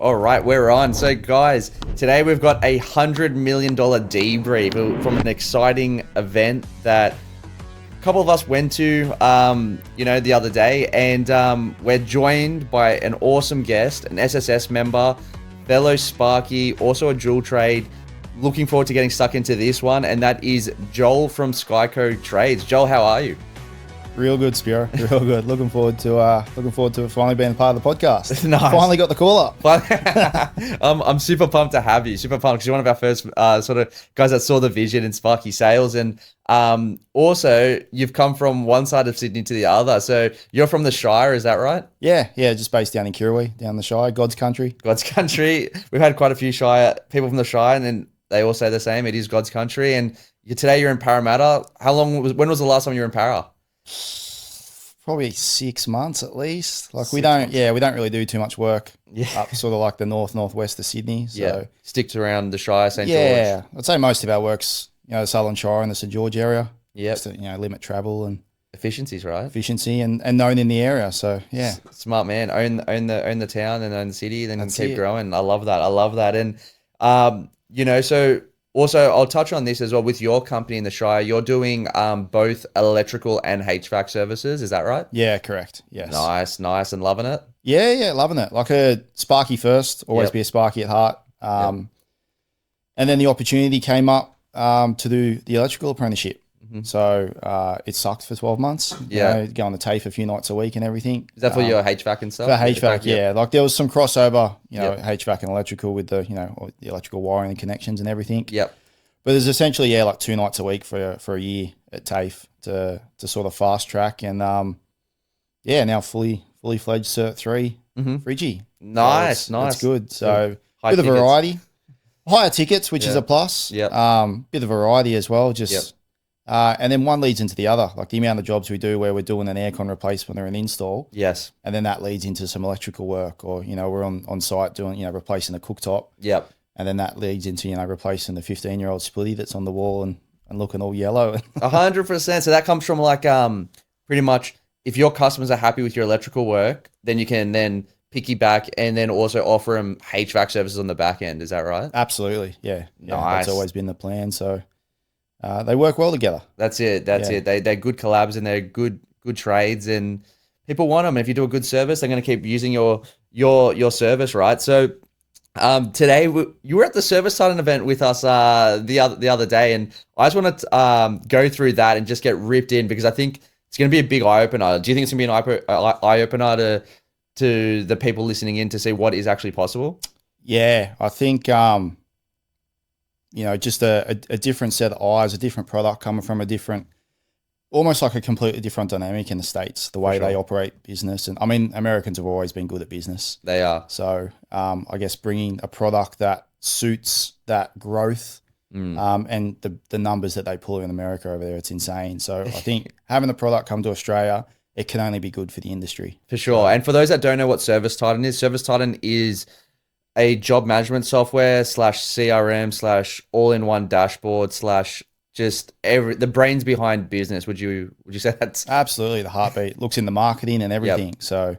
All right, we're on. So, guys, today we've got $100 million debrief from an exciting event that a couple of us went to, the other day, and we're joined by an awesome guest, an SSS member, fellow Sparky, also a dual trade. Looking forward to getting stuck into this one, and that is Joel from Skyco Trades. Joel, how are you? Real good, Spyro. Real good. Looking forward to it finally being part of the podcast. Nice. Finally got the call up. I'm super pumped to have you. Super pumped because you're one of our first sort of guys that saw the vision in Sparky sales, and also you've come from one side of Sydney to the other. So you're from the Shire, is that right? Yeah. Just based down in Kirrawee, down the Shire, God's country. God's country. We've had quite a few Shire people from the Shire, and then they all say the same. It is God's country. And today you're in Parramatta. When was the last time you were in Para? Probably 6 months at least. Like we don't really do too much work up sort of like the northwest of Sydney. So sticks around the Shire, St. George. Yeah, I'd say most of our work's the Southern Shire and the St. George area. Yeah, to limit travel and efficiencies, right? Efficiency and known in the area. So yeah, smart man. Own the town and own the city, then keep growing. I love that. And so. Also, I'll touch on this as well with your company in the Shire. You're doing both electrical and HVAC services. Is that right? Yeah, correct. Yes. Nice. And loving it? Yeah, loving it. Like a Sparky first, always be a Sparky at heart. And then the opportunity came up to do the electrical apprenticeship. Mm-hmm. So it sucked for 12 months. Go on the TAFE a few nights a week and everything. Is that for your HVAC and stuff? For HVAC, yeah. Like there was some crossover, HVAC and electrical with the electrical wiring and connections and everything. Yep. But there's essentially, like 2 nights a week for a year at TAFE to sort of fast track. And now fully fledged Cert 3 Friggy. Nice. It's good. So bit of variety. Higher tickets, which is a plus. Yeah. Bit of variety as well. And then one leads into the other, like the amount of jobs we do where we're doing an aircon replacement or an install. Yes. And then that leads into some electrical work, or, we're on site doing, replacing the cooktop. Yep. And then that leads into, replacing the 15-year-old splitty that's on the wall and looking all yellow. 100%. So that comes from like pretty much if your customers are happy with your electrical work, then you can then piggyback and then also offer them HVAC services on the back end. Is that right? Absolutely. Yeah. Nice. That's always been the plan. So they work well together. That's it. They're good collabs and they're good trades, and people want them. And if you do a good service, they're going to keep using your service, right? So today you were at the Service Titan event with us the other day, and I just want to go through that and just get ripped in because I think it's going to be a big eye opener. Do you think it's going to be an eye opener to the people listening in to see what is actually possible? Yeah, I think just a different set of eyes, a different product coming from a different, almost like a completely different dynamic in the States, the way they operate business. And I mean, Americans have always been good at business. They are. So I guess bringing a product that suits that growth and the numbers that they pull in America over there, it's insane. So I think having the product come to Australia, it can only be good for the industry. For sure. And for those that don't know what Service Titan is a job management software / CRM / all-in-one dashboard / just the brains behind business. Would you say that's absolutely the heartbeat? Looks in the marketing and everything. Yep. So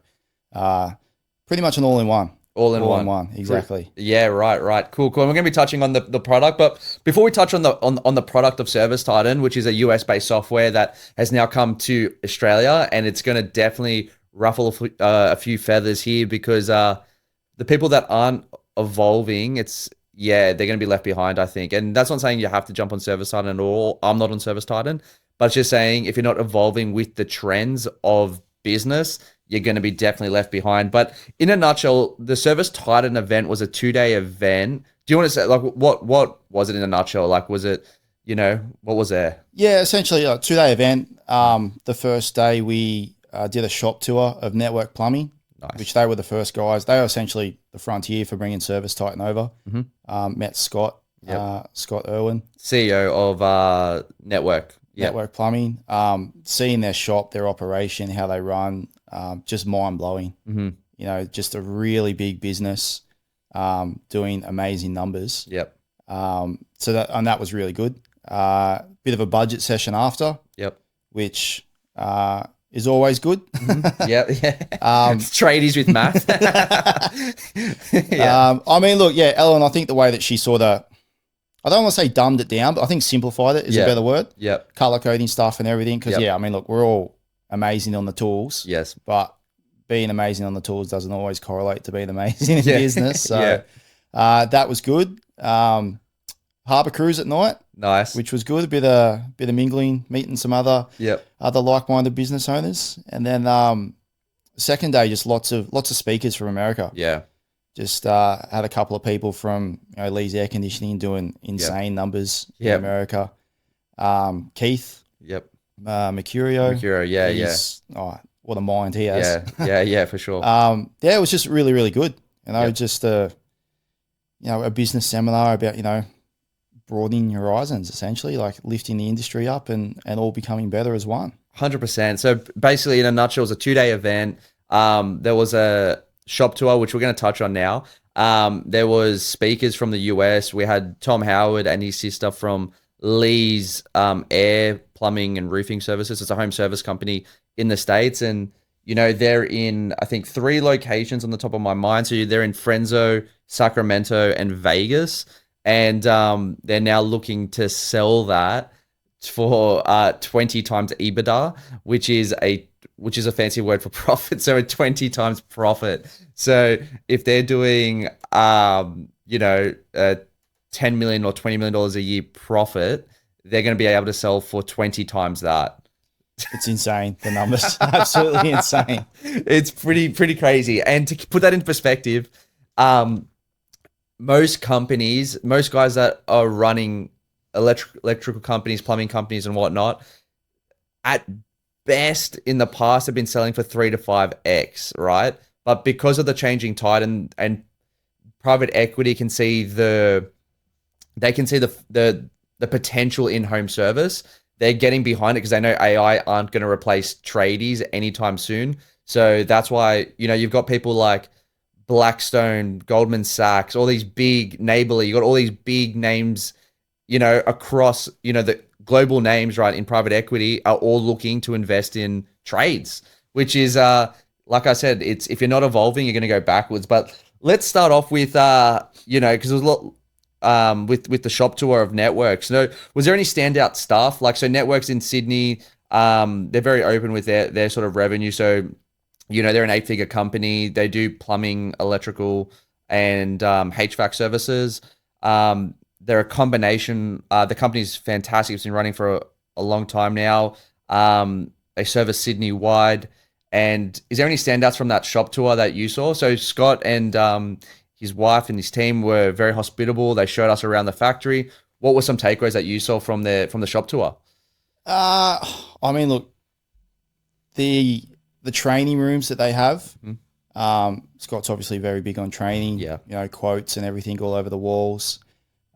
pretty much an all-in-one. All-in-one, exactly. Yeah, right. Cool. And we're going to be touching on the product, but before we touch on the product of Service Titan, which is a US-based software that has now come to Australia, and it's going to definitely ruffle a few feathers here because the people that aren't evolving, they're going to be left behind, I think. And that's not saying you have to jump on Service Titan at all. I'm not on Service Titan, but it's just saying if you're not evolving with the trends of business, you're going to be definitely left behind. But in a nutshell, the Service Titan event was a 2-day event. Do you want to say, like, what was it in a nutshell? Like, was it, what was there? Yeah, essentially a 2-day event. The first day we did a shop tour of Network Plumbing. Nice. Which they were the first guys. They were essentially the frontier for bringing Service Titan over. Mm-hmm. Met Scott Irwin, CEO of Network Plumbing. Seeing their shop, their operation, how they run, just mind blowing. Mm-hmm. Just a really big business, doing amazing numbers. Yep. That was really good. Bit of a budget session after. Yep. Which is always good. Yeah. It's tradies with math. I mean, look, yeah, Ellen, I think the way that she sort of, I don't want to say dumbed it down, but I think simplified it is a better word. Yep. Color coding stuff and everything. Because, I mean, look, we're all amazing on the tools. Yes. But being amazing on the tools doesn't always correlate to being amazing in business. So that was good. Harbour cruise at night. Nice. Which was good. A bit of mingling, meeting some other like-minded business owners. And then second day, just lots of speakers from America. Yeah. Just had a couple of people from Lee's Air Conditioning doing insane numbers in America. Keith. Yep. Mercurio. Oh, what a mind he has. Yeah, for sure. It was just really, really good. Just a business seminar about, broadening your horizons, essentially, like lifting the industry up and all becoming better as one. 100%. So basically, in a nutshell, it was a 2-day event. There was a shop tour, which we're going to touch on now. There was speakers from the US. We had Tom Howard and his sister from Lee's Air, Plumbing and Roofing Services. It's a home service company in the States. And, they're in, I think, 3 locations on the top of my mind. So they're in Fresno, Sacramento, and Vegas. And they're now looking to sell that for 20 times EBITDA, which is a fancy word for profit. So a 20 times profit. So if they're doing $10 million or $20 million a year profit, they're going to be able to sell for 20 times that. It's insane, the numbers. Absolutely insane. It's pretty crazy. And to put that into perspective, most guys that are running electrical companies, plumbing companies and whatnot, at best in the past have been selling for 3 to 5x, right? But because of the changing tide and private equity can see the potential in home service, they're getting behind it because they know AI aren't going to replace tradies anytime soon. So that's why, you've got people like Blackstone, Goldman Sachs, all these big Neighborly, you got all these big names, across, the global names, right, in private equity are all looking to invest in trades, which is, like I said, it's, if you're not evolving, you're going to go backwards. But let's start off with, because there's a lot, with the shop tour of Networks. So was there any standout stuff? Like, so Networks in Sydney, they're very open with their sort of revenue. So, they're an 8-figure company. They do plumbing, electrical, and HVAC services. They're a combination. The company's fantastic. It's been running for a long time now. They service Sydney wide. And is there any standouts from that shop tour that you saw? So Scott and his wife and his team were very hospitable. They showed us around the factory. What were some takeaways that you saw from the shop tour? I mean, look, the training rooms that they have, Scott's obviously very big on training, quotes and everything all over the walls,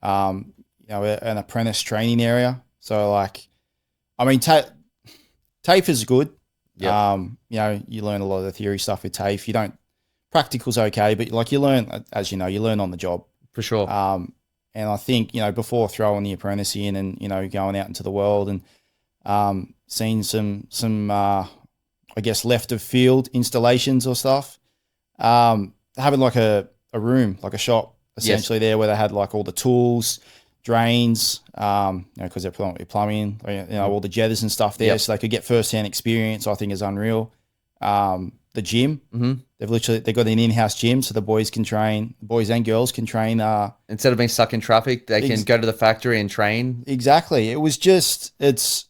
an apprentice training area. So like, I mean, TAFE is good. Yep. You learn a lot of the theory stuff with TAFE. Practical's okay, but like you learn, as you learn on the job. For sure. And I think, before throwing the apprentice in and, going out into the world and seeing some I guess, left of field installations or stuff. Having like a room, like a shop, essentially there where they had like all the tools, drains, because they're plumbing, all the jetters and stuff there, so they could get first-hand experience. I think is unreal. The gym, they've got an in-house gym, so the boys and girls can train. Instead of being stuck in traffic, they can go to the factory and train. Exactly. It was just it's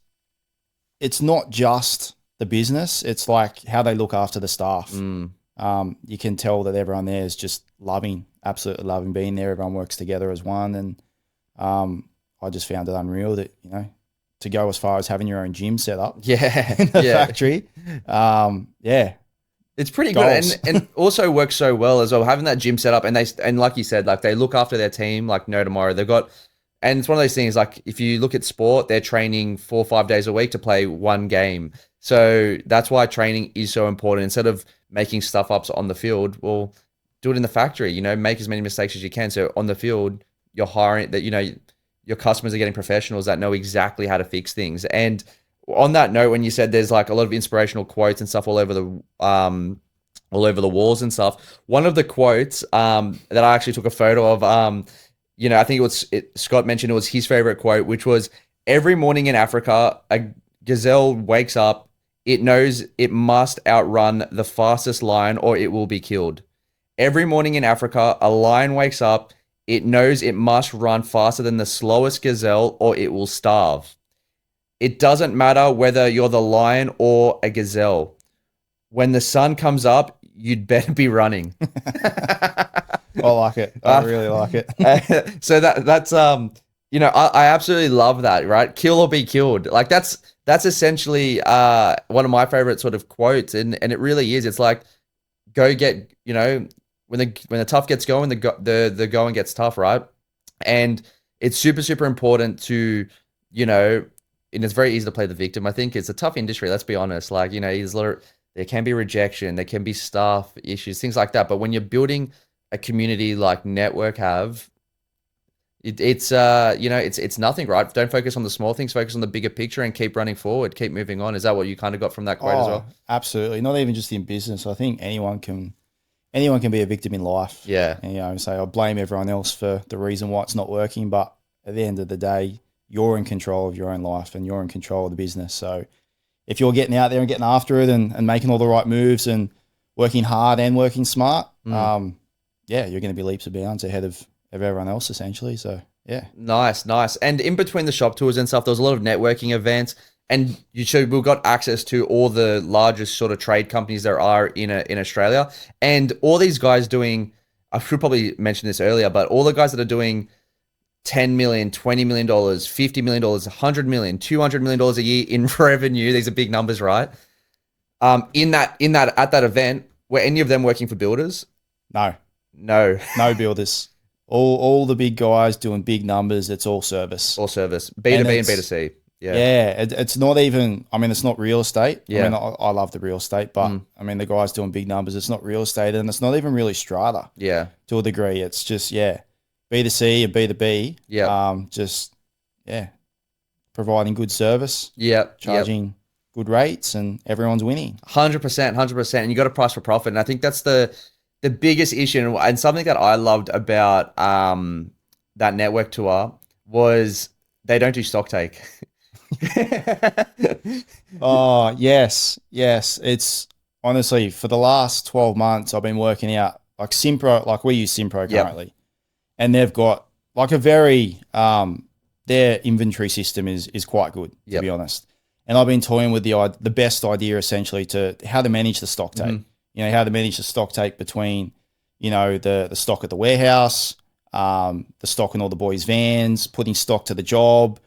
not just the business, it's like how they look after the staff. You can tell that everyone there is just absolutely loving being there. Everyone works together as one. And I just found it unreal that, to go as far as having your own gym set up in the factory. It's pretty good. And also works so well as well, having that gym set up. And like you said, like they look after their team like no tomorrow. They've got, and it's one of those things, like if you look at sport, they're training 4 or 5 days a week to play one game. So that's why training is so important. Instead of making stuff up on the field, well, do it in the factory, make as many mistakes as you can. So on the field, you're hiring that, your customers are getting professionals that know exactly how to fix things. And on that note, when you said there's like a lot of inspirational quotes and stuff all over the walls and stuff, one of the quotes that I actually took a photo of, I think Scott mentioned it was his favorite quote, which was, every morning in Africa, a gazelle wakes up, it knows it must outrun the fastest lion or it will be killed. Every morning in Africa, a lion wakes up, it knows it must run faster than the slowest gazelle or it will starve. It doesn't matter whether you're the lion or a gazelle. When the sun comes up, you'd better be running. I like it. I really like it. So that's I absolutely love that, right? Kill or be killed. Like that's essentially one of my favorite sort of quotes, and it really is. It's like, go get, when the tough gets going, the going gets tough, right? And it's super, super important to, and it's very easy to play the victim. I think it's a tough industry, let's be honest. Like, there can be rejection, there can be staff issues, things like that. But when you're building a community like Network have, it's nothing, right? Don't focus on the small things, focus on the bigger picture and keep running forward, keep moving on. Is that what you kind of got from that quote as well? Absolutely. Not even just in business. I think anyone can be a victim in life. Yeah. And, say, I blame everyone else for the reason why it's not working. But at the end of the day, you're in control of your own life and you're in control of the business. So if you're getting out there and getting after it and making all the right moves and working hard and working smart, you're going to be leaps and bounds ahead of everyone else, essentially. So, yeah. Nice. And in between the shop tours and stuff, there was a lot of networking events, and we've got access to all the largest sort of trade companies there are in Australia. And all these guys doing, I should probably mention this earlier, but all the guys that are doing $10 million, $20 million, $50 million, $100 million, $200 million a year in revenue. These are big numbers, right? At that event, were any of them working for builders? No. No builders. All the big guys doing big numbers. It's all service. All service. B2B and B2C. Yeah. It's not even, it's not real estate. Yeah. I love the real estate, but the guys doing big numbers, it's not real estate, and it's not even really strata. Yeah. To a degree. It's just, B2C and B2B. Yeah. Providing good service. Yeah. Charging good rates, and everyone's winning. 100%. And you got to price for profit. And I think that's the biggest issue, and something that I loved about that network tour was they don't do stock take. Oh, yes. It's honestly, for the last 12 months, I've been working out like Simpro, like we use Simpro currently. And they've got like a very, their inventory system is quite good, to be honest. And I've been toying with the best idea essentially to how to manage the stock take. How to manage the stock take between, the stock at the warehouse, the stock in all the boys' vans, putting stock to the job,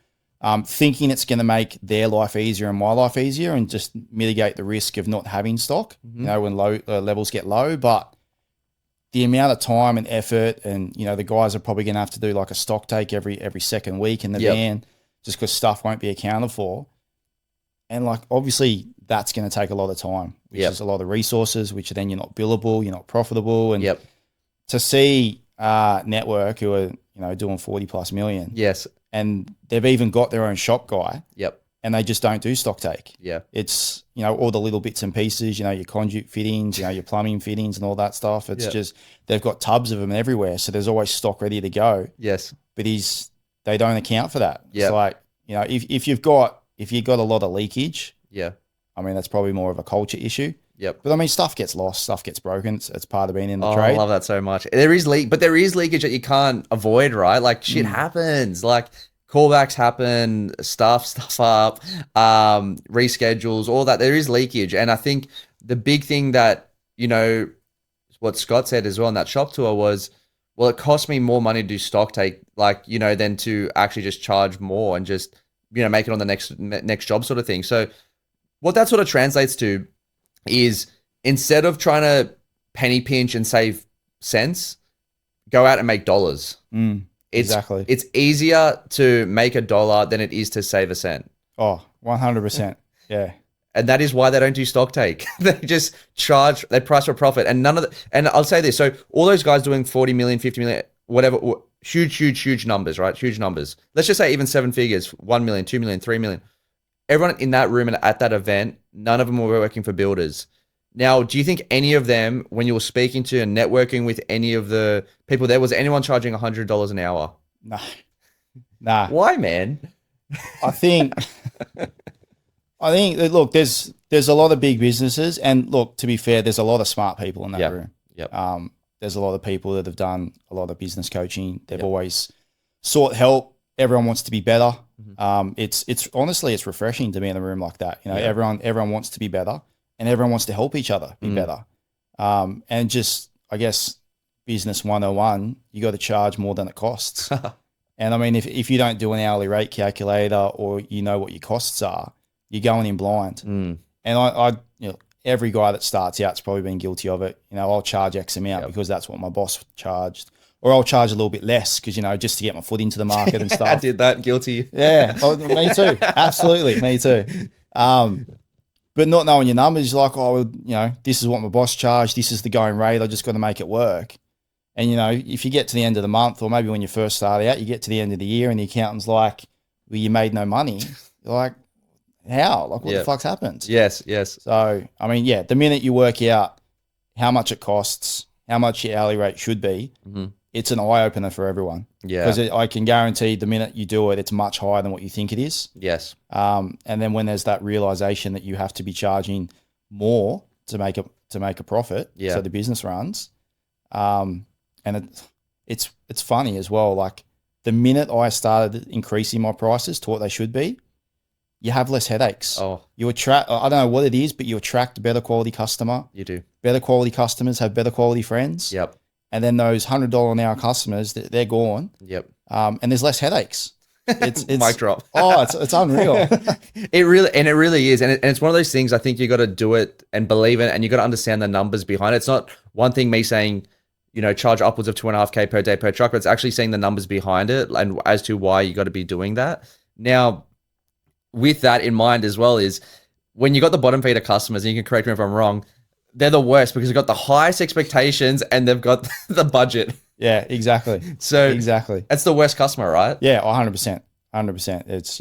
thinking it's going to make their life easier and my life easier and just mitigate the risk of not having stock, when low levels get low. But the amount of time and effort, and the guys are probably going to have to do like a stock take every second week in the van, just because stuff won't be accounted for. And like obviously that's going to take a lot of time, which is a lot of resources, which then you're not billable, you're not profitable. And to see Network, who are doing 40 plus million, and they've even got their own shop guy, and they just don't do stock take. It's all the little bits and pieces, your conduit fittings, your plumbing fittings and all that stuff. It's just they've got tubs of them everywhere, so there's always stock ready to go. But they don't account for that. It's like if you've got a lot of leakage, that's probably more of a culture issue. But stuff gets lost, stuff gets broken. It's part of being in the trade. I love that so much. There is leakage that you can't avoid, right? Like shit happens. Like callbacks happen, stuff up, reschedules, all that. There is leakage. And I think the big thing that, what Scott said as well in that shop tour was, well, it cost me more money to do stock take, than to actually just charge more and just, make it on the next job sort of thing. So what that sort of translates to is instead of trying to penny pinch and save cents, go out and make dollars. Exactly. It's easier to make $1 than it is to save a cent. Oh, 100%. Yeah. And that is why they don't do stock take. They just they price for profit. And and I'll say this. So all those guys doing 40 million, 50 million, whatever, huge numbers, right? Huge numbers. Let's just say even seven figures, 1 million, 2 million, 3 million. everyone in that room and at that event, none of them were working for builders. Now, do you think any of them, when you were speaking to and networking with any of the people there, was anyone charging $100 an hour? No, nah. Why, man? I think that, look, there's a lot of big businesses, and look, to be fair, there's a lot of smart people in that room. Yep. There's a lot of people that have done a lot of business coaching. They've always sought help. Everyone wants to be better. It's honestly, it's refreshing to be in a room like that. You know, everyone wants to be better, and everyone wants to help each other be better. And just, I guess, business 101, you got to charge more than it costs. And I mean, if you don't do an hourly rate calculator, or you know what your costs are, you're going in blind. And I you know, every guy that starts out's probably been guilty of it. You know, I'll charge X amount because that's what my boss charged, or I'll charge a little bit less because, you know, just to get my foot into the market and stuff. I did that, guilty. Yeah, me too. Absolutely, me too. But not knowing your numbers, you're like, oh, you know, this is what my boss charged. This is the going rate. I just got to make it work. And, you know, if you get to the end of the month, or maybe when you first start out, you get to the end of the year and the accountant's like, well, you made no money. You're like, how? Like, what the fuck's happened? Yes. So, I mean, yeah, the minute you work out how much it costs, how much your hourly rate should be, it's an eye-opener for everyone. Yeah. Because I can guarantee the minute you do it, it's much higher than what you think it is. Yes. And then when there's that realization that you have to be charging more to make a profit, so the business runs, and it's funny as well. Like, the minute I started increasing my prices to what they should be, you have less headaches. Oh, you attract, I don't know what it is, but you attract a better quality customer. You do. Better quality customers have better quality friends. Yep. And then those $100 an hour customers, they're gone. Yep. And there's less headaches. It's mic drop. Oh, it's unreal. It really is. And it's one of those things, I think you got to do it and believe it, and you got to understand the numbers behind it. It's not one thing me saying, you know, charge upwards of $2.5K per day per truck, but it's actually seeing the numbers behind it and as to why you got to be doing that. Now, with that in mind as well, is when you got the bottom feeder customers, and you can correct me if I'm wrong, they're the worst because they've got the highest expectations and they've got the budget. Yeah, exactly. So exactly, that's the worst customer, right? Yeah, 100%. It's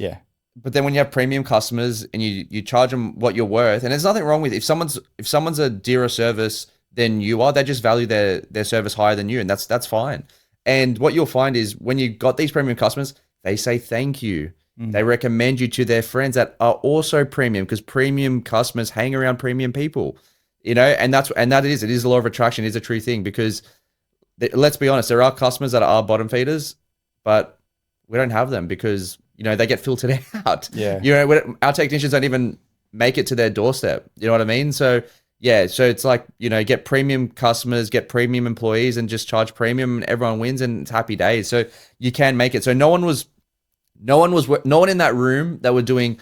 But then when you have premium customers and you charge them what you're worth, and there's nothing wrong with if someone's a dearer service than you are, they just value their service higher than you, and that's fine. And what you'll find is when you got these premium customers, they say thank you. They recommend you to their friends that are also premium, because premium customers hang around premium people, you know, and that it is a law of attraction. It is a true thing, because let's be honest, there are customers that are bottom feeders, but we don't have them because, you know, they get filtered out. Yeah. You know, our technicians don't even make it to their doorstep. You know what I mean? So yeah, so it's like, you know, get premium customers, get premium employees, and just charge premium, and everyone wins, and it's happy days. So you can make it. So no one in that room that were doing,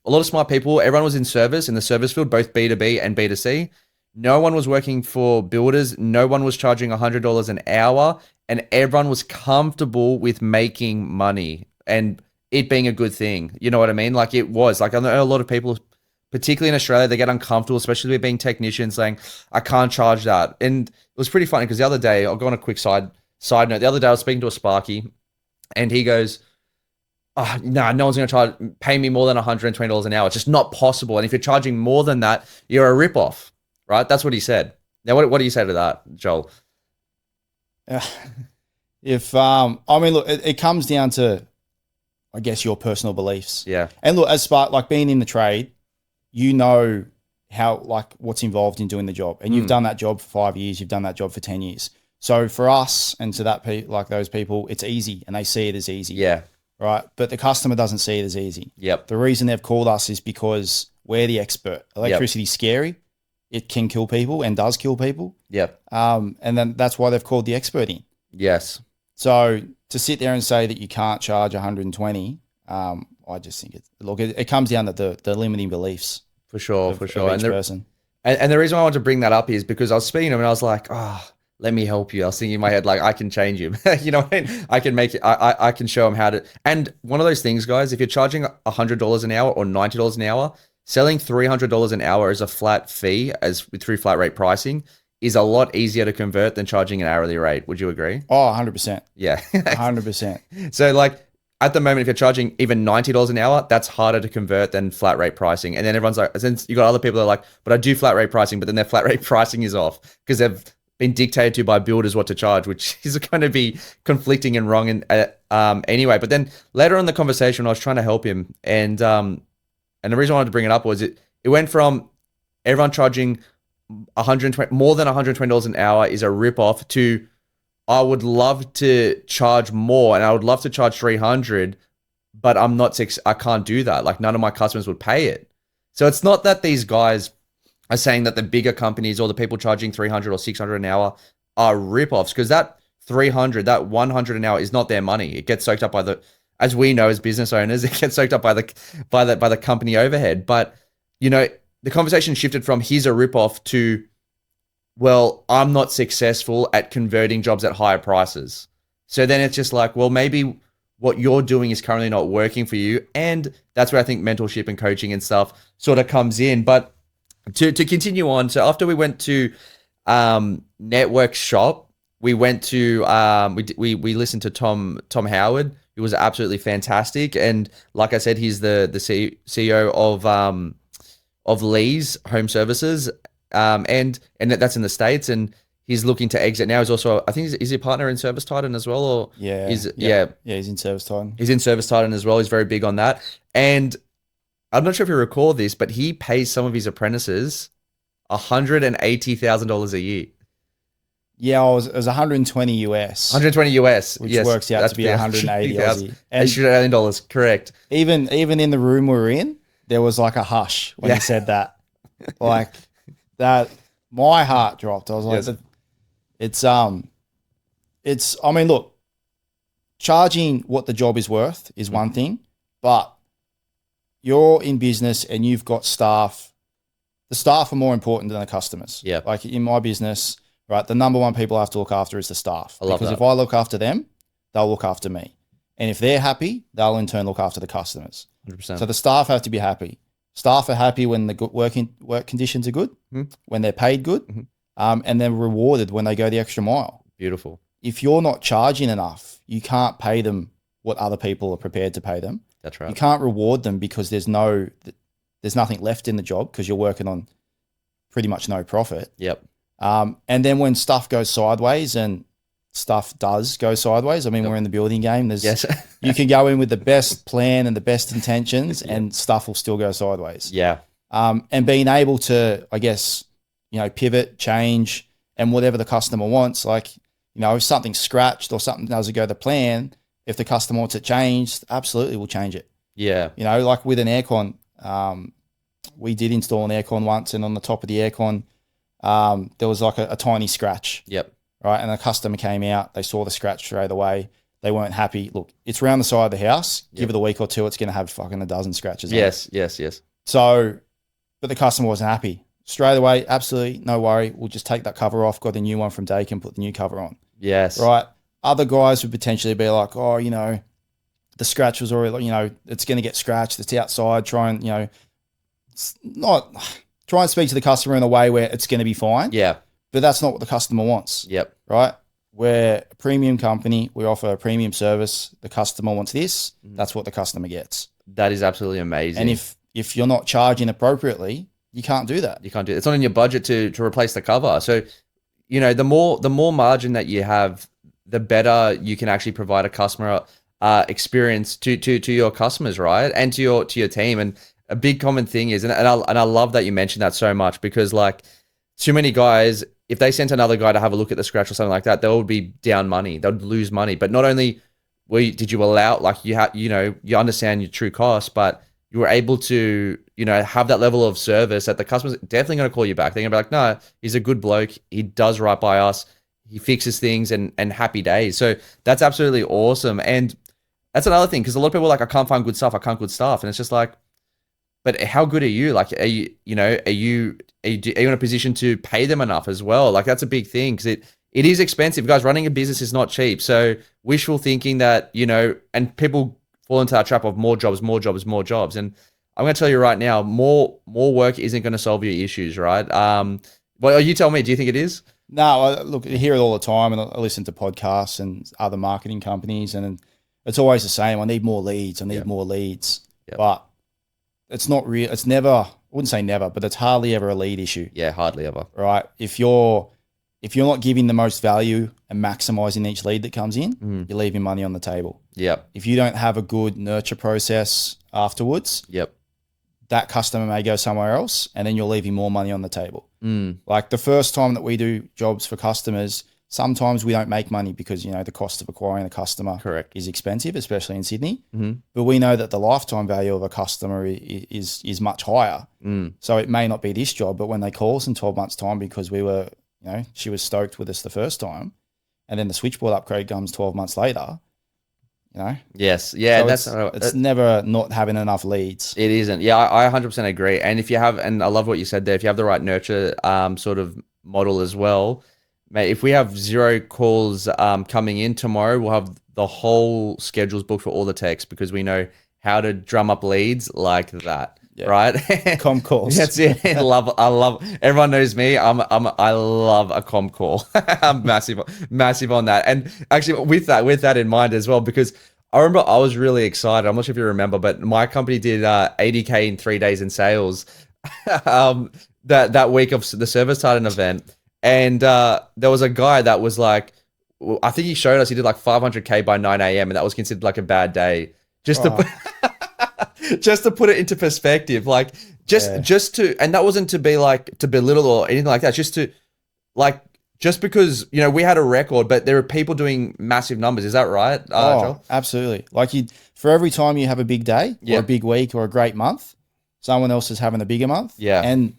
a lot of smart people, everyone was in the service field, both B2B and B2C. No one was working for builders. No one was charging $100 an hour, and everyone was comfortable with making money and it being a good thing. You know what I mean? Like, it was like, I know a lot of people, particularly in Australia, they get uncomfortable, especially with being technicians, saying, I can't charge that. And it was pretty funny because the other day, I'll go on a quick side note. The other day I was speaking to a Sparky, and he goes, oh, no one's going to pay me more than $120 an hour. It's just not possible. And if you're charging more than that, you're a ripoff, right? That's what he said. Now, what do you say to that, Joel? I mean, look, it comes down to, I guess, your personal beliefs. Yeah. And look, as like being in the trade, you know how, like, what's involved in doing the job, and you've done that job for 5 years, you've done that job for 10 years. So for us and to like those people, it's easy, and they see it as easy. Yeah. Right. But the customer doesn't see it as easy. Yep. The reason they've called us is because we're the expert. Electricity's scary. It can kill people and does kill people. Yep. And then that's why they've called the expert in. Yes. So to sit there and say that you can't charge 120, I just think it comes down to the limiting beliefs. For sure. Of each person. And the reason why I want to bring that up is because I was speaking to him and I was like, let me help you. I was thinking in my head, like, I can change him. You know what I mean? I can make it, I can show him how to. And one of those things, guys, if you're charging $100 an hour or $90 an hour, selling $300 an hour as a flat fee, through flat rate pricing, is a lot easier to convert than charging an hourly rate. Would you agree? Oh, 100%. Yeah. 100%. So, like, at the moment, if you're charging even $90 an hour, that's harder to convert than flat rate pricing. And then everyone's like, since you got other people that are like, but I do flat rate pricing, but then their flat rate pricing is off because they've been dictated to by builders what to charge, which is going to be conflicting and wrong. And anyway, but then later on in the conversation, I was trying to help him, and the reason I wanted to bring it up was it went from everyone charging 120 more than $120 an hour is a ripoff to I would love to charge more, and I would love to charge 300, but I can't do that. Like none of my customers would pay it. So it's not that these guys are saying that the bigger companies or the people charging 300 or 600 an hour are ripoffs, because that 300, that 100 an hour is not their money. It gets soaked up by as we know as business owners, it gets soaked up by the company overhead. But the conversation shifted from he's a ripoff to, well, I'm not successful at converting jobs at higher prices. So then it's just like, well, maybe what you're doing is currently not working for you. And that's where I think mentorship and coaching and stuff sort of comes in. But to continue on, so after we went to Network Shop, we went to we listened to Tom Howard, who was absolutely fantastic. And like I said, he's the CEO of Lee's Home Services. And that's in the States, and he's looking to exit now. He's also, I think, is he a partner in Service Titan as well? Or yeah, he's in Service Titan. He's in Service Titan as well. He's very big on that. And I'm not sure if you recall this, but he pays some of his apprentices $180,000 a year. Yeah, it was 120 US. 120 US, which works out to be 180 Aussie. And Australian dollars, correct. Even in the room we were in, there was like a hush when he said that. Like that, my heart dropped. I was like, yes. I mean, look, charging what the job is worth is one thing, but you're in business and you've got staff. The staff are more important than the customers. Yeah. Like in my business, right, the number one people I have to look after is the staff. Because if I look after them, they'll look after me. And if they're happy, they'll in turn look after the customers. 100%. So the staff have to be happy. Staff are happy when the work conditions are good, when they're paid good, and they're rewarded when they go the extra mile. Beautiful. If you're not charging enough, you can't pay them what other people are prepared to pay them. That's right. You can't reward them because there's nothing left in the job because you're working on pretty much no profit. Yep. And then when stuff goes sideways, and stuff does go sideways, I mean, we're in the building game. You can go in with the best plan and the best intentions and stuff will still go sideways. Yeah. And being able to, I guess, pivot, change, and whatever the customer wants, like, if something's scratched or something doesn't go to plan, if the customer wants it changed, absolutely we'll change it. Yeah. Like with an aircon, we did install an aircon once, and on the top of the aircon, there was like a tiny scratch. Yep. Right. And the customer came out, they saw the scratch straight away. They weren't happy. Look, it's around the side of the house. Yep. Give it a week or two, it's going to have fucking a dozen scratches. Yes. So, but the customer wasn't happy. Straight away, absolutely, no worry. We'll just take that cover off, got a new one from Dake and put the new cover on. Yes. Right. Other guys would potentially be like, oh, the scratch was already, it's going to get scratched. It's outside. Try and speak to the customer in a way where it's going to be fine. Yeah. But that's not what the customer wants. Yep. Right? We're a premium company. We offer a premium service. The customer wants this. That's what the customer gets. That is absolutely amazing. And if you're not charging appropriately, you can't do that. You can't do it. It's not in your budget to replace the cover. So, the more margin that you have, the better you can actually provide a customer experience to your customers, right? And to your team. And a big common thing is, and I love that you mentioned that so much, because like too many guys, if they sent another guy to have a look at the scratch or something like that, they would be down money. They would lose money. But not only did you allow, like you understand your true cost, but you were able to, have that level of service that the customer's definitely going to call you back. They're going to be like, no, he's a good bloke. He does right by us. He fixes things and happy days. So that's absolutely awesome. And that's another thing, because a lot of people are like, I can't find good stuff. I can't good stuff. And it's just like, but how good are you? Like, are you in a position to pay them enough as well? Like, that's a big thing, because it is expensive, guys. Running a business is not cheap. So wishful thinking that, and people fall into that trap of more jobs. And I'm going to tell you right now, more work isn't going to solve your issues, right? Well, you tell me, do you think it is? No, look, I hear it all the time, and I listen to podcasts and other marketing companies, and it's always the same. I need more leads. I need more leads. Yep. But it's not real. It's never, I wouldn't say never, but it's hardly ever a lead issue. Yeah, hardly ever. Right. If you're not giving the most value and maximizing each lead that comes in, you're leaving money on the table. Yep. If you don't have a good nurture process afterwards, that customer may go somewhere else, and then you're leaving more money on the table. Like the first time that we do jobs for customers, sometimes we don't make money because, you know, the cost of acquiring a customer is expensive, especially in Sydney. But we know that the lifetime value of a customer is much higher. So it may not be this job, but when they call us in 12 months' time because we were, you know, she was stoked with us the first time, and then the switchboard upgrade comes 12 months later, you know? Yes. Yeah. So it's never not having enough leads. It isn't. Yeah, I 100% agree. And if you have, and I love what you said there, if you have the right nurture sort of model as well, mate, if we have 0 calls coming in tomorrow, we'll have the whole schedules booked for all the techs because we know how to drum up leads like that. Right? Com calls. That's it. I love, everyone knows me. I love a com call. I'm massive on that. And actually with that in mind as well, because I remember I was really excited. I'm not sure if you remember, but my company did 80K in 3 days in sales that week of the Service Titan event. And there was a guy that was like, I think he showed us he did like 500K by 9 a.m. and that was considered like a bad day. Just to put it into perspective, like just to, and that wasn't to be like to belittle or anything like that. Just to like, just because, you know, we had a record, but there are people doing massive numbers. Is that right? Joel? Absolutely. Like for every time you have a big day or a big week or a great month, someone else is having a bigger month. Yeah. And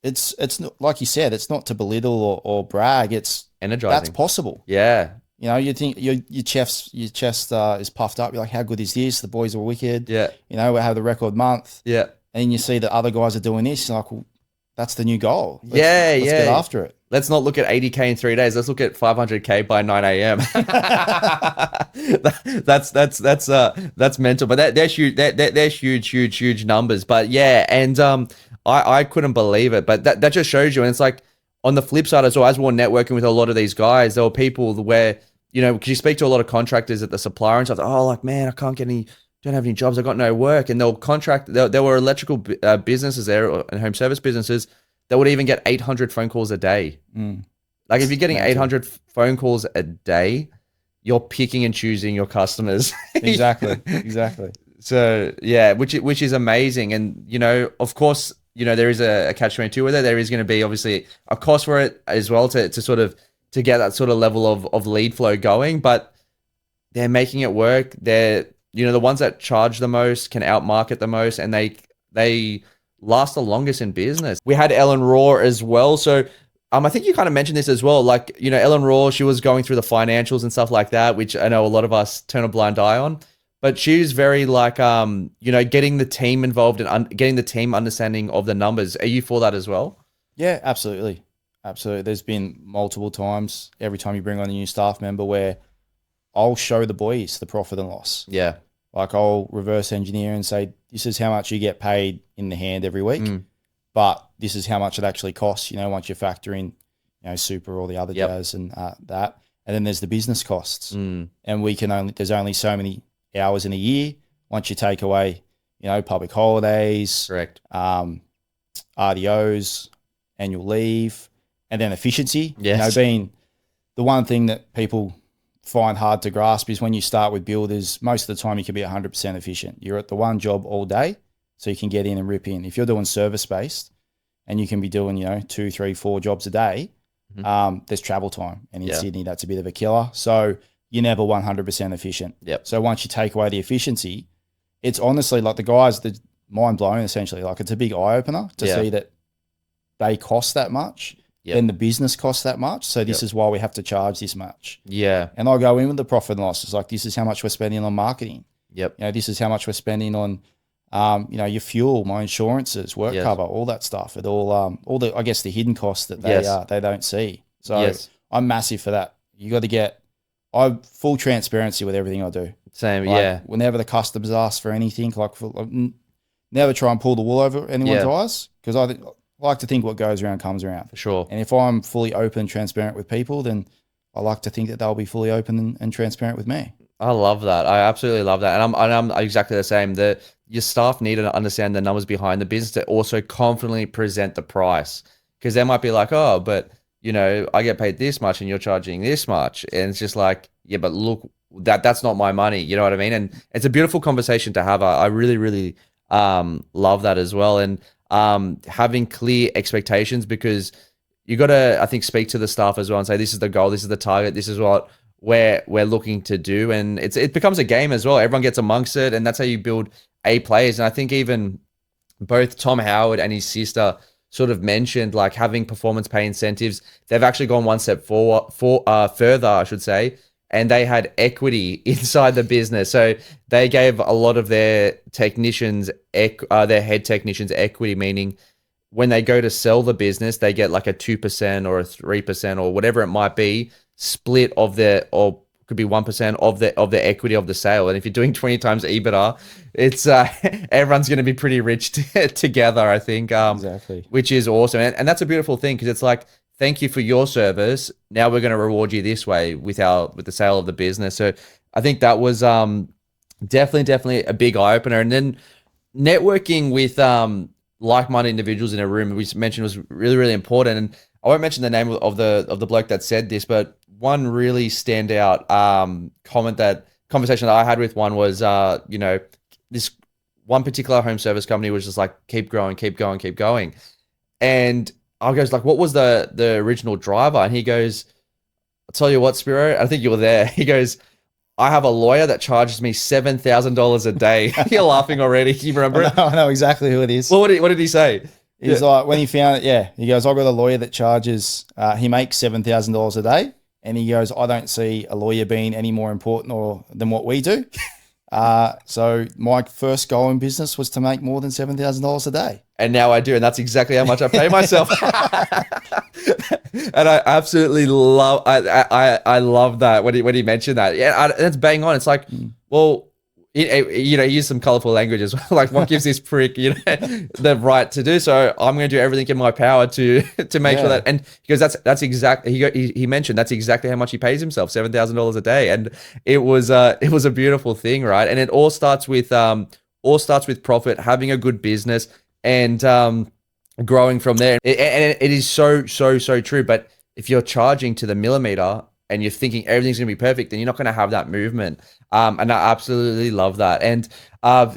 it's not, like you said, it's not to belittle or brag. It's energizing. That's possible. Yeah. You know, you think your chest is puffed up. You're like, how good is this? The boys are wicked. Yeah. You know, we have the record month. Yeah. And you see that other guys are doing this. You're like, well, that's the new goal. Let's get after it. Let's not look at 80K in 3 days. Let's look at 500K by 9 a.m. That's mental. But they're huge. They're huge numbers. But yeah, and I couldn't believe it. But that just shows you. And it's like on the flip side as well, as we were networking with a lot of these guys, there were people where, you know, because you speak to a lot of contractors at the supplier and stuff. Oh, like, man, I can't get any. Don't have any jobs. I got no work. And they'll contract. There were electrical businesses there and home service businesses that would even get 800 phone calls a day. Like if you're getting 800 phone calls a day, you're picking and choosing your customers. Exactly. So yeah, which is amazing. And, you know, of course, you know, there is a catch-22 with it. There is going to be obviously a cost for it as well to sort of, to get that sort of level of lead flow going, but they're making it work. They're, you know, the ones that charge the most can outmarket the most, and they last the longest in business. We had Ellen Raw as well. So I think you kind of mentioned this as well. Like, you know, Ellen Raw, she was going through the financials and stuff like that, which I know a lot of us turn a blind eye on. But she's very like, you know, getting the team involved and getting the team understanding of the numbers. Are you for that as well? Yeah, absolutely. Absolutely. There's been multiple times, every time you bring on a new staff member, where I'll show the boys the profit and loss. Yeah. Like I'll reverse engineer and say, this is how much you get paid in the hand every week, but this is how much it actually costs, you know, once you factor in, you know, super, all the other jazz and that. And then there's the business costs. And there's only so many hours in a year. Once you take away, you know, public holidays, correct, RDOs, annual leave, and then efficiency. Yes. You know, being the one thing that people find hard to grasp is when you start with builders, most of the time you can be 100% efficient. You're at the one job all day, so you can get in and rip in. If you're doing service-based and you can be doing, you know, 2, 3, 4 jobs a day, there's travel time. And in Sydney, that's a bit of a killer. So you're never 100% efficient. Yep. So once you take away the efficiency, it's honestly like the guys, the mind blowing essentially. Like it's a big eye opener to see that they cost that much. Then the business costs that much. So this is why we have to charge this much. Yeah. And I go in with the profit and loss. It's like, this is how much we're spending on marketing. Yep. You know, this is how much we're spending on, you know, your fuel, my insurances, work cover, all that stuff. It all the, I guess, the hidden costs that they don't see. So I'm massive for that. You got to get, I'm full transparency with everything I do. Same. Like, whenever the customers ask for anything, like never try and pull the wool over anyone's eyes, because I like to think what goes around comes around. For sure. And if I'm fully open and transparent with people, then I like to think that they'll be fully open and transparent with me. I love that. I absolutely love that. And I'm exactly the same. Your staff need to understand the numbers behind the business to also confidently present the price. Because they might be like, oh, but I get paid this much and you're charging this much. And it's just like, yeah, but look, that's not my money. You know what I mean? And it's a beautiful conversation to have. I really, really love that as well. And having clear expectations, because you got to, I think, speak to the staff as well and say, this is the goal, this is the target, this is what we're looking to do. And it becomes a game as well. Everyone gets amongst it, and that's how you build A players. And I think even both Tom Howard and his sister sort of mentioned like having performance pay incentives. They've actually gone one step further, I should say, and they had equity inside the business. So they gave a lot of their technicians, their head technicians, equity, meaning when they go to sell the business, they get like a 2% or a 3% or whatever it might be split of their, or could be 1% of the equity of the sale. And if you're doing 20 times EBITDA, it's everyone's going to be pretty rich together, I think. Exactly. Which is awesome. And that's a beautiful thing, because it's like, thank you for your service. Now we're going to reward you this way with the sale of the business. So I think that was definitely a big eye opener. And then networking with like-minded individuals in a room, we mentioned, was really, really important. And I won't mention the name of the bloke that said this, but one really standout conversation that I had with one was, this one particular home service company was just like, keep growing, keep going, keep going. And I goes like, what was the original driver? And he goes, I'll tell you what, Spyro, I think you were there. He goes, I have a lawyer that charges me $7,000 a day. You're laughing already. You remember it? I know exactly who it is. Well, what did he say? He's like, when he found it, yeah, he goes, I've got a lawyer that charges, he makes $7,000 a day. And he goes, I don't see a lawyer being any more important than what we do. So my first goal in business was to make more than $7,000 a day. And now I do. And that's exactly how much I pay myself. And I absolutely love, I love that when he mentioned that. Yeah, that's bang on. It's like, well, he used some colorful language as well. Like, what gives this prick, the right to do so? I'm going to do everything in my power to make sure that. And he goes, that's exactly, he mentioned that's exactly how much he pays himself, $7,000 a day. And it was a beautiful thing, right? And it all starts with profit, having a good business, and growing from there. And it is so true. But if you're charging to the millimeter and you're thinking everything's going to be perfect, then you're not going to have that movement. And I absolutely love that. And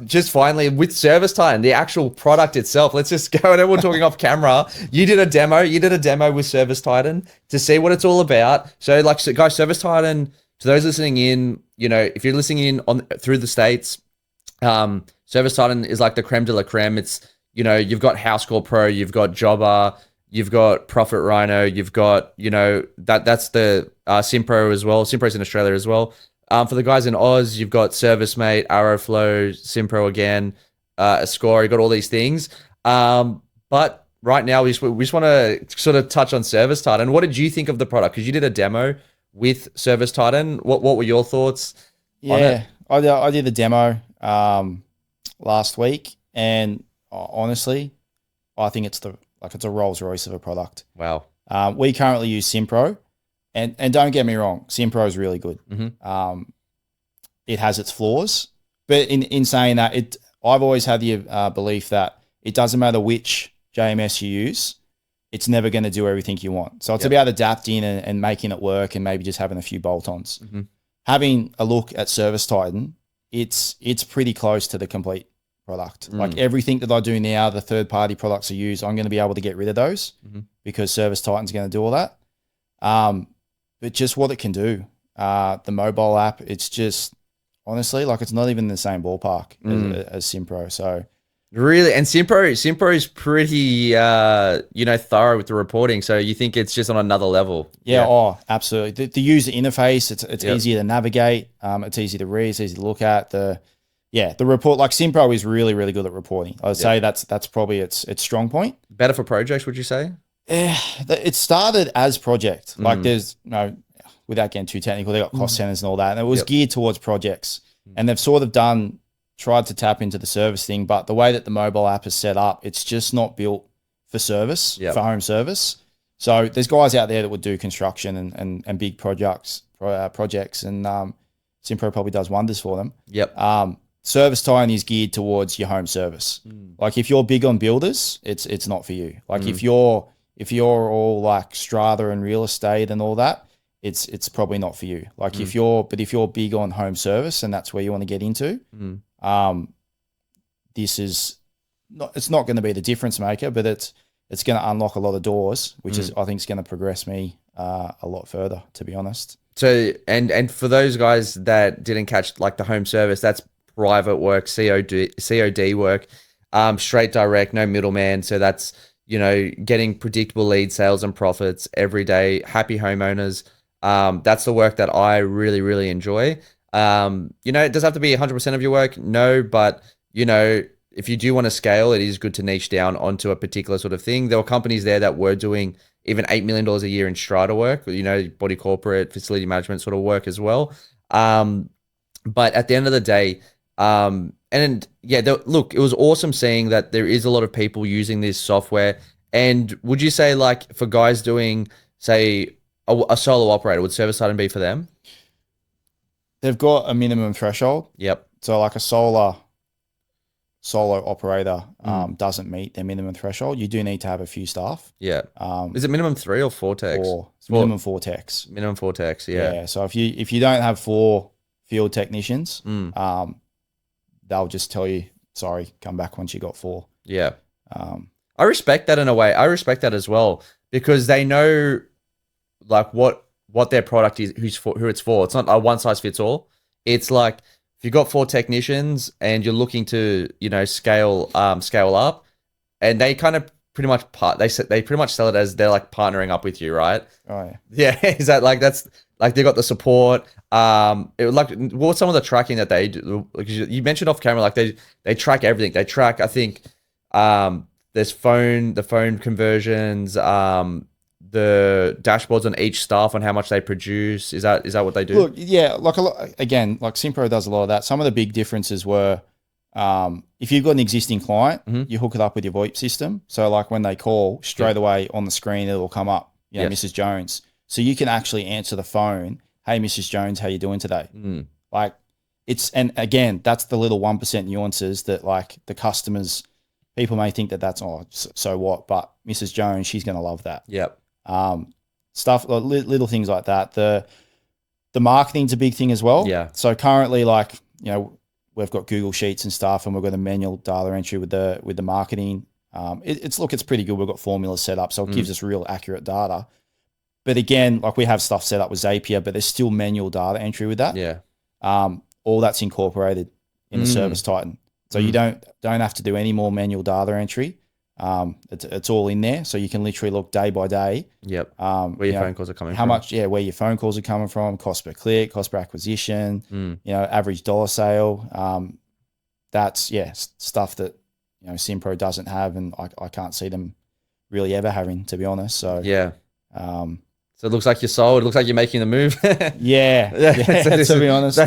just finally, with Service Titan, the actual product itself, let's just go. And we're talking off camera. You did a demo with Service Titan to see what it's all about. So guys, Service Titan, to those listening in, if you're listening in through the States, Service Titan is like the creme de la creme. It's, you've got House Call Pro, you've got Jobber, you've got Profit Rhino, you've got, that's the Simpro as well. Simpro's in Australia as well. For the guys in Oz, you've got ServiceMate, Arrowflow, Simpro again, Score. You've got all these things. But right now, we just want to sort of touch on Service Titan. What did you think of the product? Because you did a demo with Service Titan. What were your thoughts on it? I did the demo last week, and honestly, I think it's a Rolls Royce of a product. Wow. We currently use Simpro. And don't get me wrong, Simpro is really good. Mm-hmm. It has its flaws, but in saying that, I've always had the belief that it doesn't matter which JMS you use, it's never going to do everything you want. So it's about adapting and making it work, and maybe just having a few bolt-ons. Mm-hmm. Having a look at Service Titan, it's pretty close to the complete product. Like everything that I do now, the third-party products I use, I'm going to be able to get rid of those because Service Titan's going to do all that. But just what it can do, the mobile app, it's just honestly like it's not even in the same ballpark as Simpro. So really, and Simpro is pretty thorough with the reporting. So you think it's just on another level? Yeah. Oh, absolutely. The user interface, it's easier to navigate. It's easy to read. It's easy to look at. The report, like Simpro is really, really good at reporting. I would say that's probably its strong point. Better for projects, would you say? It started as project. Like there's without getting too technical, they got cost centers and all that, and it was geared towards projects. And they've sort of tried to tap into the service thing, but the way that the mobile app is set up, it's just not built for service, for home service. So there's guys out there that would do construction and big projects, and Simpro probably does wonders for them. Yep. Service tying is geared towards your home service. Like if you're big on builders, it's not for you. Like if you're all like strata and real estate and all that, it's probably not for you. Like if you're big on home service and that's where you want to get into, this is not, it's not going to be the difference maker, but it's going to unlock a lot of doors, which is, I think, is going to progress me a lot further, to be honest. So, and for those guys that didn't catch like the home service, that's private work, COD work, straight direct, no middleman. So that's, you know, getting predictable lead sales and profits every day, happy homeowners. That's the work that I really, really enjoy. You know, it does have to be 100% of your work. No, but you know, if you do want to scale, it is good to niche down onto a particular sort of thing. There were companies there that were doing even $8 million a year in strata work, you know, body corporate, facility management sort of work as well. But at the end of the day, and yeah, look, it was awesome seeing that there is a lot of people using this software. And would you say, like, for guys doing, say, a solo operator, would service titan be for them? They've got a minimum threshold. Yep. So like a solo operator doesn't meet their minimum threshold. You do need to have a few staff. Yeah. Is it minimum 3 or 4 techs? Minimum 4 techs. Minimum 4 techs. Yeah. So if you don't have 4 field technicians, they'll just tell you, sorry, come back once you got 4. Yeah. I respect that in a way. I respect that as well, because they know like what their product is, who it's for. It's not a one size fits all. It's like, if you've got 4 technicians and you're looking to, you know, scale up, and they kind of pretty much they pretty much sell it as they're like partnering up with you, right? Oh yeah. Yeah, is that like, that's like they got the support. What's some of the tracking that they do? Like you mentioned off camera, like they track everything. They track, I think, there's the phone conversions, the dashboards on each staff on how much they produce. Is that what they do? Look, yeah, like again, like Simpro does a lot of that. Some of the big differences were, if you've got an existing client, you hook it up with your VoIP system. So like when they call, straight away on the screen, it'll come up, you know, Mrs. Jones. So you can actually answer the phone. Hey, Mrs. Jones, how you doing today? Like and again, that's the little 1% nuances that like the customers, people may think that's, oh, so what? But Mrs. Jones, she's going to love that. Yep. Stuff, little things like that. The marketing's a big thing as well. Yeah. So currently, like, you know, we've got Google Sheets and stuff, and we've got a manual data entry with the marketing. It's pretty good. We've got formulas set up, so it gives us real accurate data. But again, like we have stuff set up with Zapier, but there's still manual data entry with that. Yeah. All that's incorporated in the Service Titan, so you don't have to do any more manual data entry. It's all in there, so you can literally look day by day. Yep. Where your phone calls are coming from. Where your phone calls are coming from, cost per click, cost per acquisition, you know, average dollar sale. That's stuff that, you know, Simpro doesn't have, and I can't see them really ever having, to be honest. So yeah. So it looks like you're sold. It looks like you're making the move. yeah. To be honest,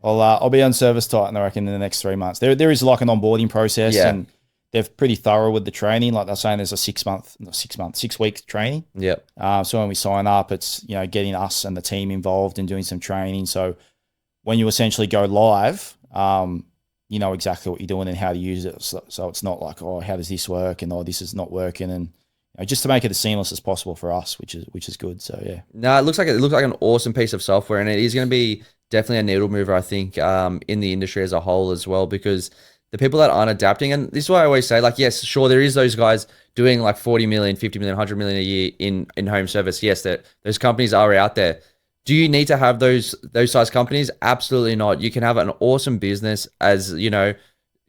I'll be on Service Titan, I reckon, in the next 3 months. There is like an onboarding process, and they're pretty thorough with the training. Like they're saying, there's a 6 week training. Yep. So when we sign up, it's, you know, getting us and the team involved and doing some training. So when you essentially go live, you know exactly what you're doing and how to use it. So it's not like, oh, how does this work? And, oh, this is not working. And, you know, just to make it as seamless as possible for us, which is good. So yeah. No, it looks like an awesome piece of software, and it is going to be definitely a needle mover, I think, in the industry as a whole as well, because the people that aren't adapting, and this is why I always say, like, yes, sure, there is those guys doing like 40 million, 50 million, 100 million a year in home service. Yes, those companies are out there. Do you need to have those size companies? Absolutely not. You can have an awesome business as, you know,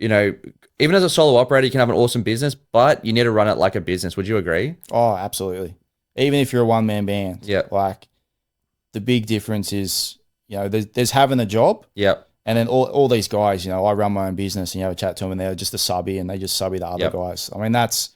even as a solo operator, you can have an awesome business, but you need to run it like a business. Would you agree? Oh, absolutely. Even if you're a one-man band. Yeah. Like the big difference is, you know, there's having a job. Yep. And then all these guys, you know, I run my own business, and you have a chat to them, and they're just a subby, and they just subby the other guys. I mean, that's,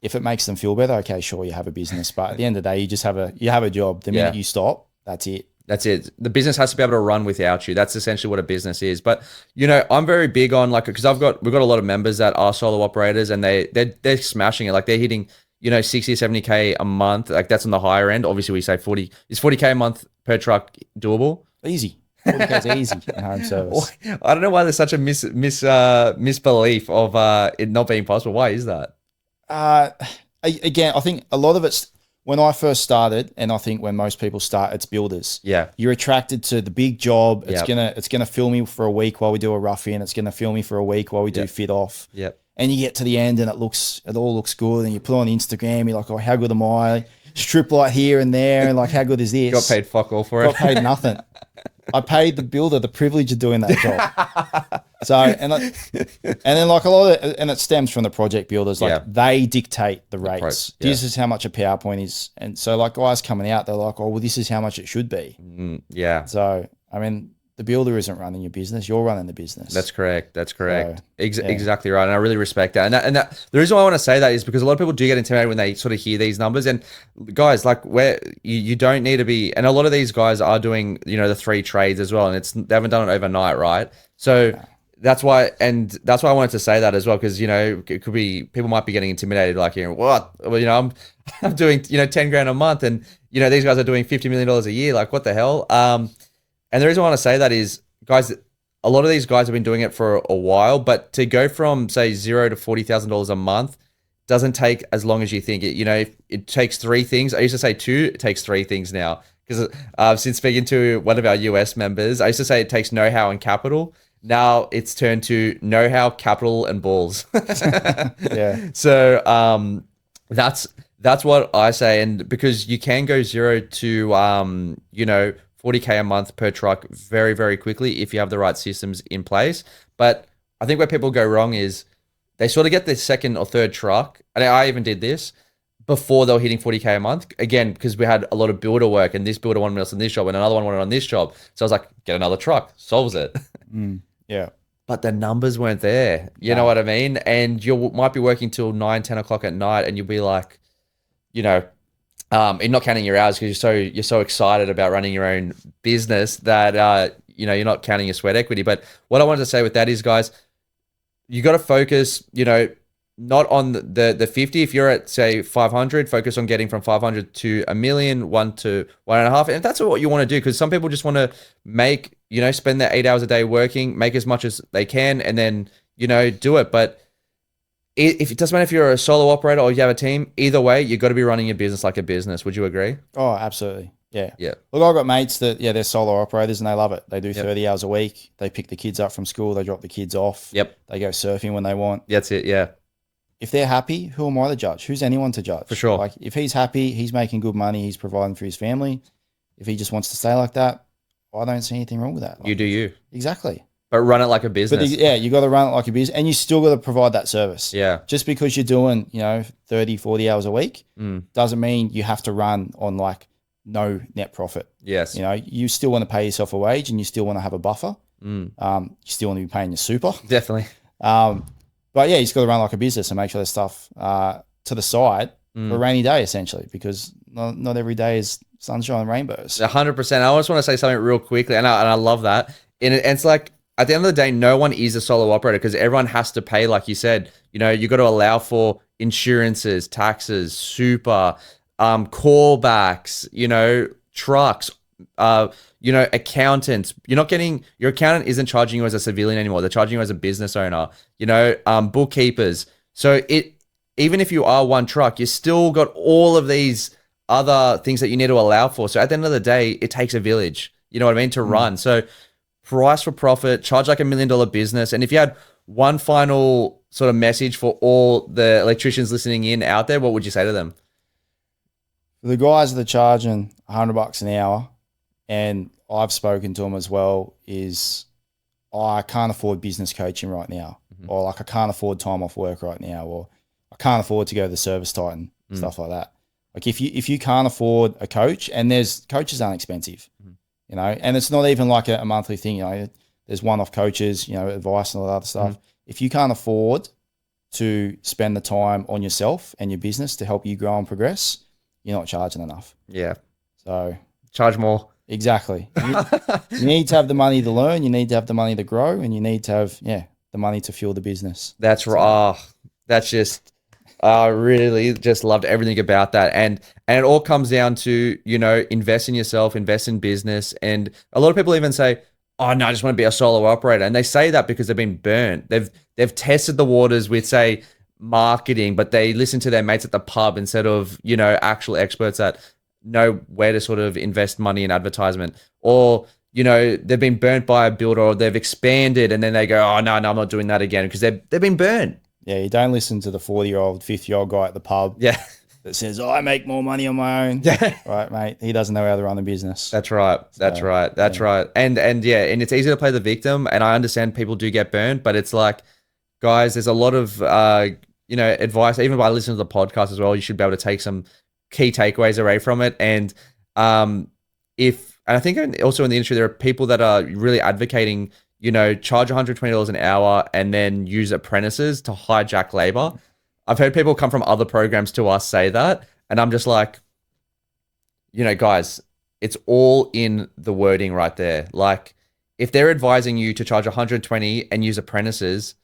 if it makes them feel better, okay, sure, you have a business, but at the end of the day, you just have a job. The minute you stop, that's it. That's it. The business has to be able to run without you. That's essentially what a business is. But, you know, I'm very big on, like, because we've got a lot of members that are solo operators, and they're smashing it. Like, they're hitting, you know, 60 or 70K a month. Like, that's on the higher end. Obviously, we say 40. Is 40K a month per truck doable? Easy. 40K is easy in home service. I don't know why there's such a misbelief of it not being possible. Why is that? Again, I think a lot of it's when I first started, and I think when most people start, it's builders. Yeah. You're attracted to the big job. It's Yep. it's gonna fill me for a week while we do a rough in. It's gonna fill me for a week while we do fit off. Yep. And you get to the end and it all looks good, and you put on Instagram, you're like, oh, how good am I? Strip light here and there, and like, how good is this? Got paid fuck all for Got it. paid nothing. I paid the builder the privilege of doing that job. So, and then like a lot of it, and it stems from the project builders, like they dictate the rates. This is how much a PowerPoint is. And so like guys coming out, they're like, oh, well, this is how much it should be. Yeah. So, I mean, the builder isn't running your business. You're running the business. That's correct. That's correct. So, Exactly right. And I really respect that. And that the reason why I want to say that is because a lot of people do get intimidated when they sort of hear these numbers. And guys, like where you don't need to be, and a lot of these guys are doing, you know, the 3 trades as well. And they haven't done it overnight, right? So that's why I wanted to say that as well. Cause you know, it could be, people might be getting intimidated, like, you know, what, well, you know, I'm doing, you know, 10 grand a month, and, you know, these guys are doing $50 million a year. Like, what the hell? And the reason I want to say that is, guys, a lot of these guys have been doing it for a while, but to go from say $0 to $40,000 a month doesn't take as long as you think. It, you know, it takes 3 things. I used to say 2. It takes 3 things now, because since speaking to one of our US members, I used to say it takes know-how and capital. Now it's turned to know-how, capital, and balls. yeah. So that's what I say, and because you can go 0 to you know, 40K a month per truck very, very quickly if you have the right systems in place. But I think where people go wrong is they sort of get their 2nd or 3rd truck. And I even did this before they were hitting 40K a month. Again, because we had a lot of builder work, and this builder wanted us on this job and another one wanted on this job. So I was like, get another truck, solves it. Yeah. But the numbers weren't there. You know what I mean? And you might be working till 9, 10 o'clock at night, and you'll be like, you know, and not counting your hours because you're so excited about running your own business that you know, you're not counting your sweat equity. But what I wanted to say with that is, guys, you got to focus, you know, not on the 50. If you're at say 500, focus on getting from 500 to $1 million, 1 to 1.5. And if that's what you want to do, because some people just want to make, you know, spend their 8 hours a day working, make as much as they can, and then, you know, do it. But if it doesn't matter if you're a solo operator or you have a team, either way, you've got to be running your business like a business. Would you agree? Oh, absolutely. Yeah. Yeah. Look, I've got mates that, they're solo operators and they love it. They do 30 hours a week. They pick the kids up from school. They drop the kids off. Yep. They go surfing when they want. That's it. Yeah. If they're happy, who am I to judge? Who's anyone to judge? For sure. Like, if he's happy, he's making good money, he's providing for his family. If he just wants to stay like that, I don't see anything wrong with that. Like, You do you. exactly. But run it like a But business. you got to run it like a business, and you still got to provide that service. Yeah. Just because you're doing, 30, 40 hours a week doesn't mean you have to run on like no net profit. Yes. You still want to pay yourself a wage, and you still want to have a buffer. You still want to be paying your super. Definitely. But yeah, you just got to run like a business and make sure there's stuff to the side for a rainy day, essentially, because not every day is sunshine and rainbows. 100%. I just want to say something real quickly, and I love that. And it's like, at the end of the day, no one is a solo operator because everyone has to pay, like you said. You got to allow for insurances, taxes, super, callbacks, trucks, accountants. Your accountant isn't charging you as a civilian anymore. They're charging you as a business owner, bookkeepers. So even if you are one truck, you still got all of these other things that you need to allow for. So at the end of the day, it takes a village, you know what I mean, to run. So price for profit, charge like $1 million business. And if you had one final sort of message for all the electricians listening in out there, what would you say to them? The guys that are charging $100 an hour, and I've spoken to them as well, is I can't afford business coaching right now, or like I can't afford time off work right now, or I can't afford to go to the service titan, stuff like that. Like if you can't afford a coach, and coaches aren't expensive, and it's not even like a monthly thing, there's one-off coaches, advice and all that other stuff. If you can't afford to spend the time on yourself and your business to help you grow and progress, you're not charging enough. Yeah. So charge more. Exactly. You need to have the money to learn, you need to have the money to grow, and you need to have, the money to fuel the business. That's right. That's just, I really just loved everything about that. And it all comes down to, invest in yourself, invest in business. And a lot of people even say, oh no, I just want to be a solo operator. And they say that because they've been burnt. They've tested the waters with, say, marketing, but they listen to their mates at the pub instead of, you know, actual experts that know where to sort of invest money in advertisement. Or, you know, they've been burnt by a builder, or they've expanded and then they go, oh no, I'm not doing that again, because they've been burnt. Yeah, you don't listen to the 40-year-old, 50-year-old guy at the pub. Yeah. That says, oh, I make more money on my own. Yeah. Right, mate. He doesn't know how to run the business. That's right. That's right. That's right. And yeah, and it's easy to play the victim. And I understand people do get burned, but it's like, guys, there's a lot of, you know, advice, even by listening to the podcast as well. You should be able to take some key takeaways away from it. And and I think also in the industry, there are people that are really advocating, you know, charge $120 an hour and then use apprentices to hijack labor. I've heard people come from other programs to us say that, and I'm just like, you know, guys, it's all in the wording right there. Like, if they're advising you to charge 120 and use apprentices,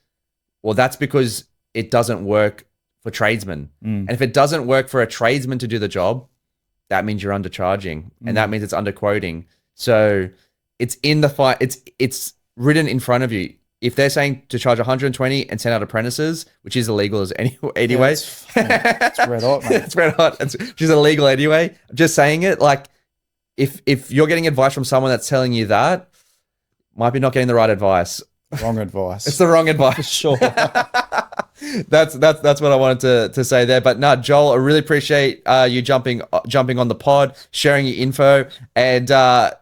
well, that's because it doesn't work for tradesmen. And if it doesn't work for a tradesman to do the job, that means you're undercharging, and that means it's underquoting. So it's in the fight. It's written in front of you. If they're saying to charge 120 and send out apprentices, which is illegal anyway. Yeah, it's red hot, mate. It's red hot. Which is illegal anyway. I'm just saying it. Like, if you're getting advice from someone that's telling you that, might be not getting the right advice. Wrong advice. It's the wrong advice. For sure. That's what I wanted to say there. But no, Joel, I really appreciate you jumping on the pod, sharing your info, and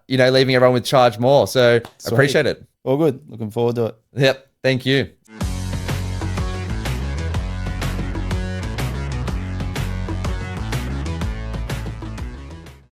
you know, leaving everyone with charge more. So I appreciate it. All good. Looking forward to it. Yep. Thank you.